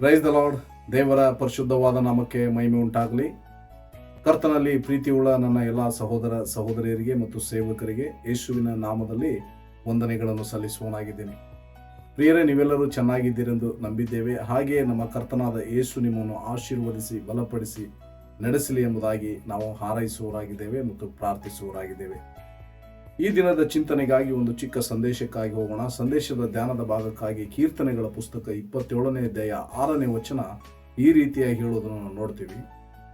Praise the lord. ದೇವರ ಪರಿಶುದ್ಧವಾದ ನಾಮಕ್ಕೆ ಮಹಿಮೆ ಉಂಟಾಗಲಿ. ಕರ್ತನಲ್ಲಿ ಪ್ರೀತಿಯುಳ್ಳ ನನ್ನ ಎಲ್ಲ ಸಹೋದರ ಸಹೋದರಿಯರಿಗೆ ಮತ್ತು ಸೇವಕರಿಗೆ ಯೇಸುವಿನ ನಾಮದಲ್ಲಿ ವಂದನೆಗಳನ್ನು ಸಲ್ಲಿಸುವನಾಗಿದ್ದೇನೆ. ಪ್ರಿಯರೇ, ನೀವೆಲ್ಲರೂ ಚೆನ್ನಾಗಿದ್ದೀರೆಂದು ನಂಬಿದ್ದೇವೆ. ಹಾಗೆಯೇ ನಮ್ಮ ಕರ್ತನಾದ ಯೇಸು ನಿಮ್ಮನ್ನು ಆಶೀರ್ವದಿಸಿ ಬಲಪಡಿಸಿ ನಡೆಸಲಿ ಎಂಬುದಾಗಿ ನಾವು ಹಾರೈಸುವವರಾಗಿದ್ದೇವೆ ಮತ್ತು ಪ್ರಾರ್ಥಿಸುವವರಾಗಿದ್ದೇವೆ. ಈ ದಿನದ ಚಿಂತನೆಗಾಗಿ ಒಂದು ಚಿಕ್ಕ ಸಂದೇಶಕ್ಕಾಗಿ ಹೋಗೋಣ. ಸಂದೇಶದ ಧ್ಯಾನದ ಭಾಗಕ್ಕಾಗಿ ಕೀರ್ತನೆಗಳ ಪುಸ್ತಕ 27ನೇ ಅಧ್ಯಾಯ 6ನೇ ವಚನ ಈ ರೀತಿಯಾಗಿ ಹೇಳುವುದನ್ನು ನಾವು ನೋಡ್ತೀವಿ.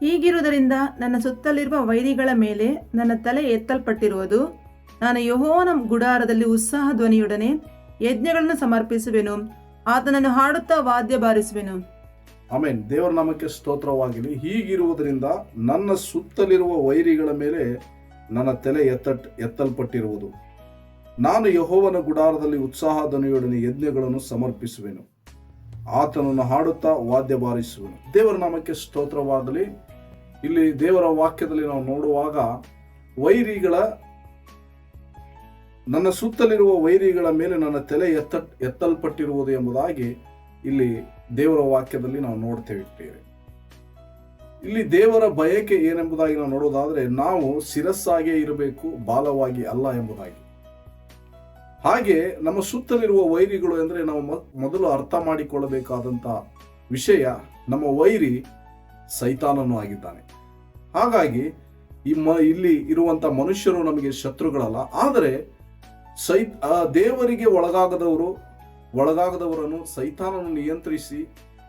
ಹೀಗಿರುವುದರಿಂದ ನನ್ನ ಸುತ್ತಲಿರುವ ವೈರಿಗಳ ಮೇಲೆ ನನ್ನ ತಲೆ ಎತ್ತಲ್ಪಟ್ಟಿರುವುದು. ನಾನು ಯೆಹೋವನ ಗುಡಾರದಲ್ಲಿ ಉತ್ಸಾಹ ಧ್ವನಿಯೊಡನೆ ಯಜ್ಞಗಳನ್ನು ಸಮರ್ಪಿಸುವೆನು, ಆತನನ್ನು ಹಾಡುತ್ತಾ ವಾದ್ಯ ಬಾರಿಸುವೆನು. ಆಮೆನ್. ದೇವರ ನಾಮಕ್ಕೆ ಸ್ತೋತ್ರವಾಗಲಿ. ಹೀಗಿರುವುದರಿಂದ ನನ್ನ ಸುತ್ತಲಿರುವ ವೈರಿಗಳ ಮೇಲೆ ನನ್ನ ತಲೆ ಎತ್ತಲ್ಪಟ್ಟಿರುವುದು. ನಾನು ಯೆಹೋವನ ಗುಡಾರದಲ್ಲಿ ಉತ್ಸಾಹ ಧ್ವನಿಯೊಡನೆ ಯಜ್ಞಗಳನ್ನು ಸಮರ್ಪಿಸುವೆನು, ಆತನನ್ನು ಹಾಡುತ್ತಾ ವಾದ್ಯ ಬಾರಿಸುವೆನು. ದೇವರ ನಾಮಕ್ಕೆ ಸ್ತೋತ್ರವಾಗಲಿ. ಇಲ್ಲಿ ದೇವರ ವಾಕ್ಯದಲ್ಲಿ ನಾವು ನೋಡುವಾಗ ನನ್ನ ಸುತ್ತಲಿರುವ ವೈರಿಗಳ ಮೇಲೆ ನನ್ನ ತಲೆ ಎತ್ತಲ್ಪಟ್ಟಿರುವುದು ಎಂಬುದಾಗಿ ಇಲ್ಲಿ ದೇವರ ವಾಕ್ಯದಲ್ಲಿ ನಾವು ನೋಡ್ತೇವೆ. ಇಲ್ಲಿ ದೇವರ ಬಯಕೆ ಏನೆಂಬುದಾಗಿ ನಾವು ನೋಡೋದಾದ್ರೆ, ನಾವು ಶಿರಸ್ಸಾಗೇ ಇರಬೇಕು, ಬಾಲವಾಗಿ ಅಲ್ಲ ಎಂಬುದಾಗಿ. ಹಾಗೆ ನಮ್ಮ ಸುತ್ತಲಿರುವ ವೈರಿಗಳು ಎಂದರೆ ನಾವು ಮೊದಲು ಅರ್ಥ ಮಾಡಿಕೊಳ್ಳಬೇಕಾದಂತ ವಿಷಯ, ನಮ್ಮ ವೈರಿ ಸೈತಾನನು ಆಗಿದ್ದಾನೆ. ಹಾಗಾಗಿ ಇಲ್ಲಿ ಇರುವಂತ ಮನುಷ್ಯರು ನಮಗೆ ಶತ್ರುಗಳಲ್ಲ, ಆದರೆ ದೇವರಿಗೆ ಒಳಗಾಗದವರನ್ನು ಸೈತಾನನು ನಿಯಂತ್ರಿಸಿ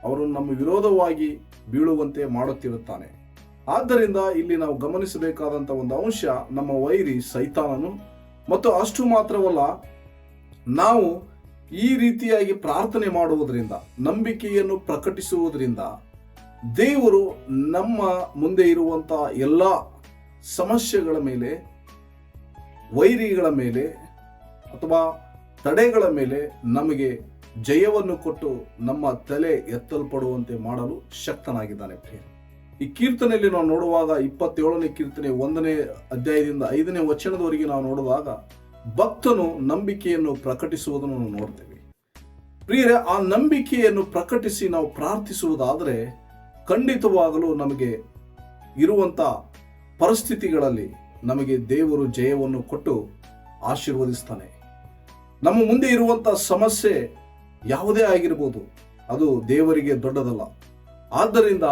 ಅವರನ್ನು ನಮ್ಮ ವಿರೋಧವಾಗಿ ಬೀಳುವಂತೆ ಮಾಡುತ್ತಿರುತ್ತಾನೆ. ಆದ್ದರಿಂದ ಇಲ್ಲಿ ನಾವು ಗಮನಿಸಬೇಕಾದಂತ ಒಂದು ಅಂಶ, ನಮ್ಮ ವೈರಿ ಸೈತಾನನು. ಮತ್ತು ಅಷ್ಟು ಮಾತ್ರವಲ್ಲ, ನಾವು ಈ ರೀತಿಯಾಗಿ ಪ್ರಾರ್ಥನೆ ಮಾಡುವುದರಿಂದ, ನಂಬಿಕೆಯನ್ನು ಪ್ರಕಟಿಸುವುದರಿಂದ ದೇವರು ನಮ್ಮ ಮುಂದೆ ಇರುವಂತಹ ಎಲ್ಲ ಸಮಸ್ಯೆಗಳ ಮೇಲೆ, ವೈರಿಗಳ ಮೇಲೆ ಅಥವಾ ತಡೆಗಳ ಮೇಲೆ ನಮಗೆ ಜಯವನ್ನು ಕೊಟ್ಟು ನಮ್ಮ ತಲೆ ಎತ್ತಲ್ಪಡುವಂತೆ ಮಾಡಲು ಶಕ್ತನಾಗಿದ್ದಾನೆ. ಈ ಕೀರ್ತನೆಯಲ್ಲಿ ನಾವು ನೋಡುವಾಗ 27ನೇ ಕೀರ್ತನೆ 1ನೇ ಅಧ್ಯಾಯದಿಂದ 5ನೇ ವಚನದವರೆಗೆ ನಾವು ನೋಡುವಾಗ ಭಕ್ತನು ನಂಬಿಕೆಯನ್ನು ಪ್ರಕಟಿಸುವುದನ್ನು ನಾವು ನೋಡ್ತೇವೆ. ಪ್ರಿಯರೇ, ಆ ನಂಬಿಕೆಯನ್ನು ಪ್ರಕಟಿಸಿ ನಾವು ಪ್ರಾರ್ಥಿಸುವುದಾದರೆ ಖಂಡಿತವಾಗಲೂ ನಮಗೆ ಇರುವಂತ ಪರಿಸ್ಥಿತಿಗಳಲ್ಲಿ ನಮಗೆ ದೇವರು ಜಯವನ್ನು ಕೊಟ್ಟು ಆಶೀರ್ವದಿಸ್ತಾನೆ. ನಮ್ಮ ಮುಂದೆ ಇರುವಂತಹ ಸಮಸ್ಯೆ ಯಾವುದೇ ಆಗಿರ್ಬೋದು, ಅದು ದೇವರಿಗೆ ದೊಡ್ಡದಲ್ಲ. ಆದ್ದರಿಂದ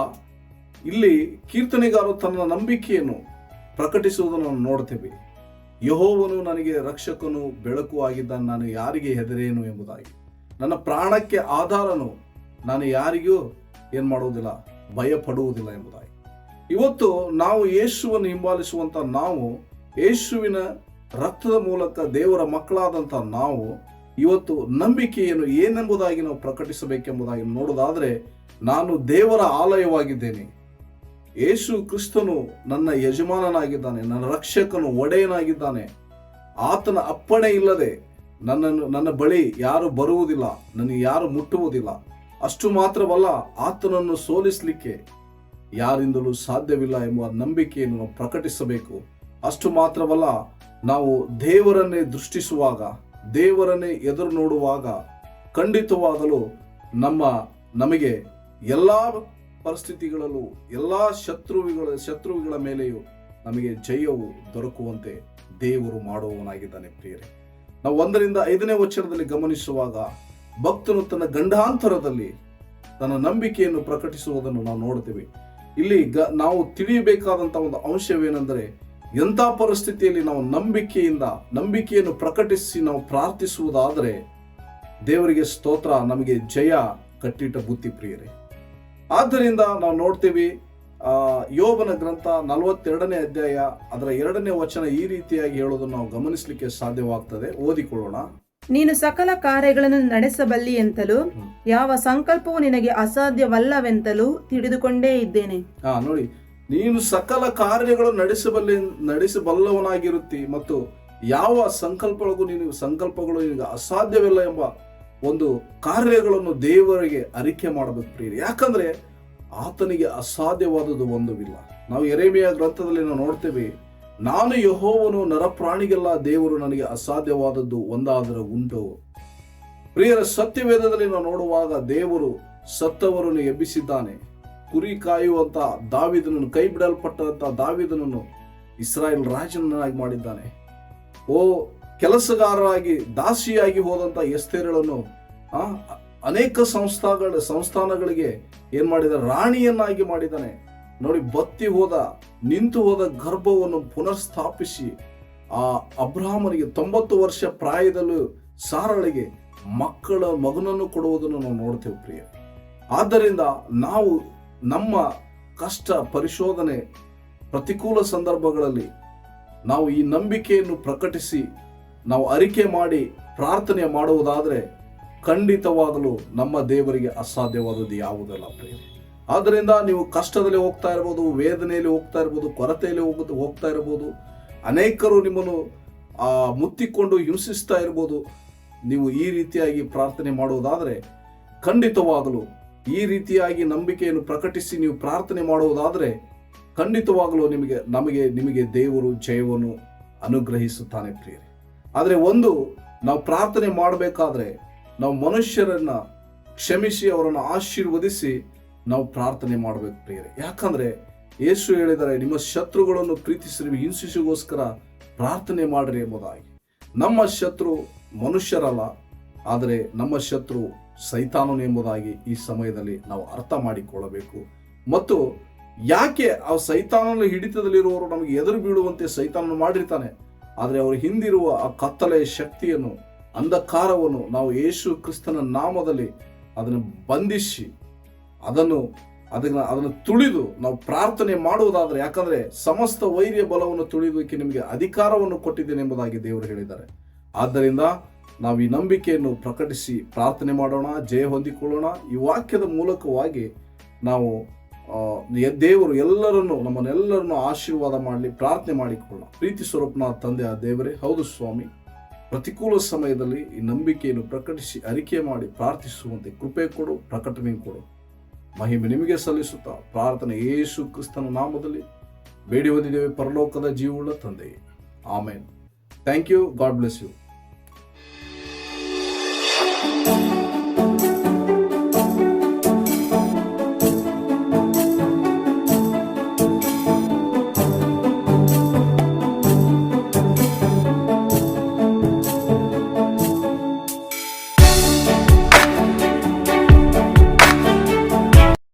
ಇಲ್ಲಿ ಕೀರ್ತನೆಗಾರರು ತನ್ನ ನಂಬಿಕೆಯನ್ನು ಪ್ರಕಟಿಸುವುದನ್ನು ನಾವು ನೋಡ್ತೇವೆ. ಯೆಹೋವನು ನನಗೆ ರಕ್ಷಕನು, ಬೆಳಕು ಆಗಿದ್ದಾನೆ, ನಾನು ಯಾರಿಗೆ ಹೆದರೇನು ಎಂಬುದಾಗಿ. ನನ್ನ ಪ್ರಾಣಕ್ಕೆ ಆಧಾರನು, ನಾನು ಯಾರಿಗೂ ಏನು ಮಾಡುವುದಿಲ್ಲ, ಭಯ ಪಡುವುದಿಲ್ಲ ಎಂಬುದಾಗಿ. ಇವತ್ತು ನಾವು ಯೇಸುವನ್ನು ಹಿಂಬಾಲಿಸುವಂತ ನಾವು, ಯೇಸುವಿನ ರಕ್ತದ ಮೂಲಕ ದೇವರ ಮಕ್ಕಳಾದಂಥ ನಾವು ಇವತ್ತು ನಂಬಿಕೆಯನ್ನು ಏನೆಂಬುದಾಗಿ ನಾವು ಪ್ರಕಟಿಸಬೇಕೆಂಬುದಾಗಿ ನೋಡೋದಾದ್ರೆ, ನಾನು ದೇವರ ಆಲಯವಾಗಿದ್ದೇನೆ, ಯೇಸು ಕ್ರಿಸ್ತನು ನನ್ನ ಯಜಮಾನನಾಗಿದ್ದಾನೆ, ನನ್ನ ರಕ್ಷಕನು, ಒಡೆಯನಾಗಿದ್ದಾನೆ. ಆತನ ಅಪ್ಪಣೆ ಇಲ್ಲದೆ ನನ್ನ ಬಳಿ ಯಾರು ಬರುವುದಿಲ್ಲ, ನನಗೆ ಯಾರು ಮುಟ್ಟುವುದಿಲ್ಲ. ಅಷ್ಟು ಮಾತ್ರವಲ್ಲ, ಆತನನ್ನು ಸೋಲಿಸಲಿಕ್ಕೆ ಯಾರಿಂದಲೂ ಸಾಧ್ಯವಿಲ್ಲ ಎಂಬ ನಂಬಿಕೆಯನ್ನು ನಾವು ಪ್ರಕಟಿಸಬೇಕು. ಅಷ್ಟು ಮಾತ್ರವಲ್ಲ, ನಾವು ದೇವರನ್ನೇ ದೃಷ್ಟಿಸುವಾಗ, ದೇವರನ್ನೇ ಎದುರು ನೋಡುವಾಗ ಖಂಡಿತವಾಗಲೂ ನಮಗೆ ಎಲ್ಲ ಪರಿಸ್ಥಿತಿಗಳಲ್ಲೂ, ಎಲ್ಲ ಶತ್ರುಗಳ ಮೇಲೆಯೂ ನಮಗೆ ಜಯವು ದೊರಕುವಂತೆ ದೇವರು ಮಾಡುವವನಾಗಿದ್ದಾನೆ. ಪ್ರಿಯರೇ, ನಾವು 1ರಿಂದ 5ನೇ ವಚನದಲ್ಲಿ ಗಮನಿಸುವಾಗ ಭಕ್ತನು ತನ್ನ ಗಂಡಾಂತರದಲ್ಲಿ ತನ್ನ ನಂಬಿಕೆಯನ್ನು ಪ್ರಕಟಿಸುವುದನ್ನು ನಾವು ನೋಡ್ತೇವೆ. ಇಲ್ಲಿ ನಾವು ತಿಳಿಯಬೇಕಾದಂತ ಒಂದು ಅಂಶವೇನೆಂದರೆ, ಎಂಥ ಪರಿಸ್ಥಿತಿಯಲ್ಲಿ ನಾವು ನಂಬಿಕೆಯನ್ನು ಪ್ರಕಟಿಸಿ ನಾವು ಪ್ರಾರ್ಥಿಸುವುದಾದರೆ ದೇವರಿಗೆ ಸ್ತೋತ್ರ, ನಮಗೆ ಜಯ ಕಟ್ಟಿಟ್ಟ ಬುತ್ತಿ. ಪ್ರಿಯರೇ, ಆದ್ದರಿಂದ ನಾವು ನೋಡ್ತೀವಿ ಯೋಬನ ಗ್ರಂಥ 42ನೇ ಅಧ್ಯಾಯ ಅದರ 2ನೇ ವಚನ ಈ ರೀತಿಯಾಗಿ ಹೇಳೋದನ್ನು ನಾವು ಗಮನಿಸಲಿಕ್ಕೆ ಸಾಧ್ಯವಾಗ್ತದೆ. ಓದಿಕೊಳ್ಳೋಣ. ನೀನು ಸಕಲ ಕಾರ್ಯಗಳನ್ನು ನಡೆಸಬಲ್ಲಿ ಎಂತಲೂ ಯಾವ ಸಂಕಲ್ಪವೂ ನಿನಗೆ ಅಸಾಧ್ಯವಲ್ಲವೆಂತಲೂ ತಿಳಿದುಕೊಂಡೇ ಇದ್ದೇನೆ. ನೋಡಿ, ನೀನು ಸಕಲ ಕಾರ್ಯಗಳನ್ನು ನಡೆಸಬಲ್ಲವನಾಗಿರುತ್ತಿ ಮತ್ತು ಯಾವ ಸಂಕಲ್ಪಗಳು ನಿನಗೆ ಅಸಾಧ್ಯವಿಲ್ಲ ಎಂಬ ಒಂದು ಕಾರ್ಯಗಳನ್ನು ದೇವರಿಗೆ ಅರಿಕೆ ಮಾಡಬೇಕು ಪ್ರಿಯರೇ. ಯಾಕಂದ್ರೆ ಆತನಿಗೆ ಅಸಾಧ್ಯವಾದದ್ದು ಒಂದುವಿಲ್ಲ. ನಾವು ಯೆರೆಮೀಯ ಗ್ರಂಥದಲ್ಲಿ ನಾವು ನೋಡ್ತೇವೆ, ನಾನು ಯೆಹೋವನು, ನರಪ್ರಾಣಿಗೆಲ್ಲ ದೇವರು ನನಗೆ ಅಸಾಧ್ಯವಾದದ್ದು ಒಂದಾದರೂ ಉಂಟು. ಪ್ರಿಯರ, ಸತ್ಯವೇದದಲ್ಲಿ ನಾವು ನೋಡುವಾಗ ದೇವರು ಸತ್ತವರನ್ನು ಎಬ್ಬಿಸಿದ್ದಾನೆ. ಕುರಿ ಕಾಯುವಂತ ದಾವೀದನನ್ನು, ಕೈ ಬಿಡಲ್ಪಟ್ಟಂತ ದಾವೀದನನ್ನು ಇಸ್ರಾಯೇಲ್ ರಾಜನನ್ನಾಗಿ ಮಾಡಿದ್ದಾನೆ. ಕೆಲಸಗಾರರಾಗಿ ದಾಸಿಯಾಗಿ ಹೋದಂತ ಎಸ್ತೇರಳನ್ನು ಅನೇಕ ಸಂಸ್ಥಾನಗಳಿಗೆ ಏನ್ ಮಾಡಿದ, ರಾಣಿಯನ್ನಾಗಿ ಮಾಡಿದ್ದಾನೆ. ನೋಡಿ, ನಿಂತು ಹೋದ ಗರ್ಭವನ್ನು ಪುನರ್ಸ್ಥಾಪಿಸಿ ಆ ಅಬ್ರಹಾಮನಿಗೆ 90 ವರ್ಷ ಪ್ರಾಯದಲ್ಲೂ ಸಾರಳಿಗೆ ಮಗನನ್ನು ಕೊಡುವುದನ್ನು ನಾವು ನೋಡ್ತೇವೆ ಪ್ರಿಯ. ಆದ್ದರಿಂದ ನಾವು ನಮ್ಮ ಕಷ್ಟ, ಪರಿಶೋಧನೆ, ಪ್ರತಿಕೂಲ ಸಂದರ್ಭಗಳಲ್ಲಿ ನಾವು ಈ ನಂಬಿಕೆಯನ್ನು ಪ್ರಕಟಿಸಿ ನಾವು ಅರಿಕೆ ಮಾಡಿ ಪ್ರಾರ್ಥನೆ ಮಾಡುವುದಾದರೆ ಖಂಡಿತವಾಗಲೂ ನಮ್ಮ ದೇವರಿಗೆ ಅಸಾಧ್ಯವಾದದ್ದು ಯಾವುದಲ್ಲ ಪ್ರಿಯ. ಆದ್ದರಿಂದ ನೀವು ಕಷ್ಟದಲ್ಲಿ ಹೋಗ್ತಾ ಇರ್ಬೋದು, ವೇದನೆಯಲ್ಲಿ ಹೋಗ್ತಾ ಇರ್ಬೋದು, ಕೊರತೆಯಲ್ಲಿ ಹೋಗ್ತಾ ಇರ್ಬೋದು, ಅನೇಕರು ನಿಮ್ಮನ್ನು ಮುತ್ತಿಕೊಂಡು ಹಿಂಸಿಸ್ತಾ ಇರ್ಬೋದು. ನೀವು ಈ ರೀತಿಯಾಗಿ ಪ್ರಾರ್ಥನೆ ಮಾಡುವುದಾದರೆ ಖಂಡಿತವಾಗಲೂ, ಈ ರೀತಿಯಾಗಿ ನಂಬಿಕೆಯನ್ನು ಪ್ರಕಟಿಸಿ ನೀವು ಪ್ರಾರ್ಥನೆ ಮಾಡುವುದಾದರೆ ಖಂಡಿತವಾಗಲೂ ನಿಮಗೆ ದೇವರು ಜಯವನ್ನು ಅನುಗ್ರಹಿಸುತ್ತಾನೆ ಪ್ರಿಯರೇ. ಆದರೆ ನಾವು ಪ್ರಾರ್ಥನೆ ಮಾಡಬೇಕಾದ್ರೆ ನಾವು ಮನುಷ್ಯರನ್ನ ಕ್ಷಮಿಸಿ ಅವರನ್ನು ಆಶೀರ್ವದಿಸಿ ನಾವು ಪ್ರಾರ್ಥನೆ ಮಾಡಬೇಕು ಪ್ರಿಯರೇ. ಯಾಕಂದ್ರೆ ಯೇಸು ಹೇಳಿದರೆ, ನಿಮ್ಮ ಶತ್ರುಗಳನ್ನು ಪ್ರೀತಿಸಿ ಹಿಂಸಿಸಿಗೋಸ್ಕರ ಪ್ರಾರ್ಥನೆ ಮಾಡಿರಿ ಎಂಬುದಾಗಿ. ನಮ್ಮ ಶತ್ರು ಮನುಷ್ಯರಲ್ಲ, ಆದರೆ ನಮ್ಮ ಶತ್ರು ಸೈತಾನನು ಎಂಬುದಾಗಿ ಈ ಸಮಯದಲ್ಲಿ ನಾವು ಅರ್ಥ ಮಾಡಿಕೊಳ್ಳಬೇಕು. ಮತ್ತು ಯಾಕೆ ಆ ಸೈತಾನನ ಹಿಡಿತದಲ್ಲಿರುವವರು ನಮಗೆ ಎದುರು ಬೀಳುವಂತೆ ಸೈತಾನನು ಮಾಡಿರ್ತಾನೆ, ಆದರೆ ಅವರು ಹಿಂದಿರುವ ಆ ಕತ್ತಲೆಯ ಶಕ್ತಿಯನ್ನು, ಅಂಧಕಾರವನ್ನು ನಾವು ಯೇಸು ಕ್ರಿಸ್ತನ ನಾಮದಲ್ಲಿ ಅದನ್ನು ಬಂಧಿಸಿ ಅದನ್ನು ತುಳಿದು ನಾವು ಪ್ರಾರ್ಥನೆ ಮಾಡುವುದಾದರೆ, ಯಾಕಂದ್ರೆ ಸಮಸ್ತ ವೈರ್ಯ ಬಲವನ್ನು ತುಳಿಯುವುದಕ್ಕೆ ನಿಮಗೆ ಅಧಿಕಾರವನ್ನು ಕೊಟ್ಟಿದ್ದೇನೆ ಎಂಬುದಾಗಿ ದೇವರು ಹೇಳಿದ್ದಾರೆ. ಆದ್ದರಿಂದ ನಾವು ಈ ನಂಬಿಕೆಯನ್ನು ಪ್ರಕಟಿಸಿ ಪ್ರಾರ್ಥನೆ ಮಾಡೋಣ, ಜಯ ಹೊಂದಿಕೊಳ್ಳೋಣ. ಈ ವಾಕ್ಯದ ಮೂಲಕವಾಗಿ ನಾವು ದೇವರು ನಮ್ಮನ್ನೆಲ್ಲರನ್ನು ಆಶೀರ್ವಾದ ಮಾಡಲಿ. ಪ್ರಾರ್ಥನೆ ಮಾಡಿಕೊಳ್ಳೋಣ. ಪ್ರೀತಿ ಸ್ವರೂಪನ ತಂದೆಯ ದೇವರೇ, ಹೌದು ಸ್ವಾಮಿ, ಪ್ರತಿಕೂಲ ಸಮಯದಲ್ಲಿ ಈ ನಂಬಿಕೆಯನ್ನು ಪ್ರಕಟಿಸಿ ಅರಿಕೆ ಮಾಡಿ ಪ್ರಾರ್ಥಿಸುವಂತೆ ಕೃಪೆ ಕೊಡು, ಪ್ರಕಟಣೆ ಕೊಡು. ಮಹಿಮೆ ನಿಮಗೆ ಸಲ್ಲಿಸುತ್ತಾ ಪ್ರಾರ್ಥನೆ ಯೇಸು ಕ್ರಿಸ್ತನ ನಾಮದಲ್ಲಿ ಬೇಡಿ ಹೊಂದಿದ್ದೇವೆ ಪರಲೋಕದ ಜೀವವುಳ್ಳ ತಂದೆಯೇ, amen. Thank you. God bless you.